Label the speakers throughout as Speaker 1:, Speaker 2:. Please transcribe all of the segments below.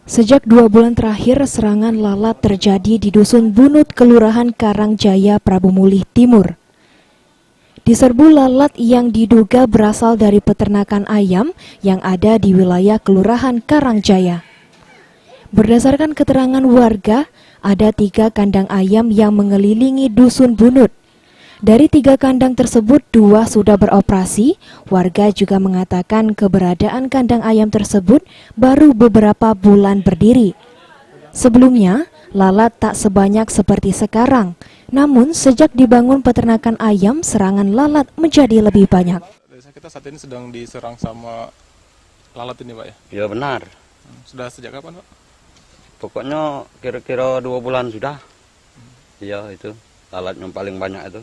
Speaker 1: Sejak 2 bulan terakhir, serangan lalat terjadi di Dusun Bunut, Kelurahan Karangjaya, Prabu Mulih Timur. Diserbu lalat yang diduga berasal dari peternakan ayam yang ada di wilayah Kelurahan Karangjaya. Berdasarkan keterangan warga, ada 3 kandang ayam yang mengelilingi Dusun Bunut. Dari 3 kandang tersebut, 2 sudah beroperasi. Warga juga mengatakan keberadaan kandang ayam tersebut baru beberapa bulan berdiri. Sebelumnya, lalat tak sebanyak seperti sekarang. Namun, sejak dibangun peternakan ayam, serangan lalat menjadi lebih banyak.
Speaker 2: Kita saat ini sedang diserang sama lalat ini, Pak, ya?
Speaker 3: Ya benar.
Speaker 2: Sudah sejak kapan, Pak?
Speaker 3: Pokoknya kira-kira 2 bulan sudah. Iya, itu lalat yang paling banyak itu.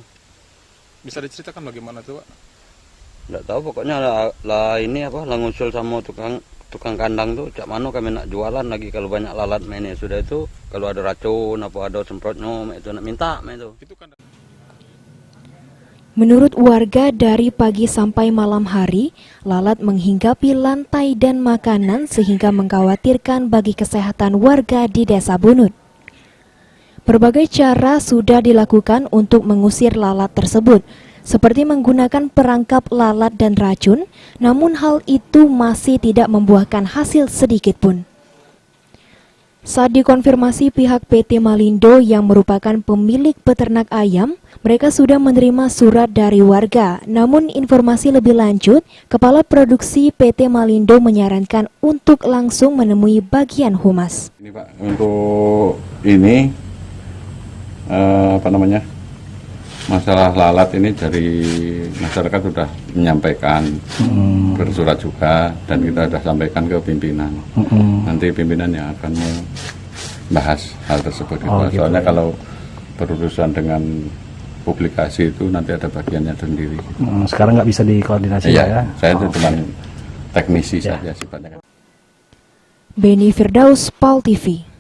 Speaker 2: Bisa diceritakan bagaimana tuh, Pak?
Speaker 3: Nggak tahu, pokoknya lah ini apa, lah ngusul sama tukang kandang tuh, cak mana kami nak jualan lagi kalau banyak lalat mainnya sudah itu, kalau ada racun apa ada semprotnya itu nak minta itu.
Speaker 1: Menurut warga, dari pagi sampai malam hari, lalat menghinggapi lantai dan makanan sehingga mengkhawatirkan bagi kesehatan warga di Desa Bunut. Berbagai cara sudah dilakukan untuk mengusir lalat tersebut, seperti menggunakan perangkap lalat dan racun, namun hal itu masih tidak membuahkan hasil sedikit pun. Saat dikonfirmasi pihak PT Malindo yang merupakan pemilik peternak ayam, mereka sudah menerima surat dari warga. Namun informasi lebih lanjut, Kepala Produksi PT Malindo menyarankan untuk langsung menemui bagian humas.
Speaker 4: Ini Pak, untuk ini masalah lalat ini dari masyarakat sudah menyampaikan, bersurat juga, dan kita sudah sampaikan ke pimpinan. Nanti pimpinan yang akan membahas hal tersebut. Gitu. Soalnya kalau berurusan dengan publikasi itu nanti ada bagiannya sendiri.
Speaker 5: Sekarang nggak bisa dikoordinasi ya?
Speaker 4: Saya itu cuma teknisi saja sifatnya.
Speaker 1: Beni Firdaus, PAL TV.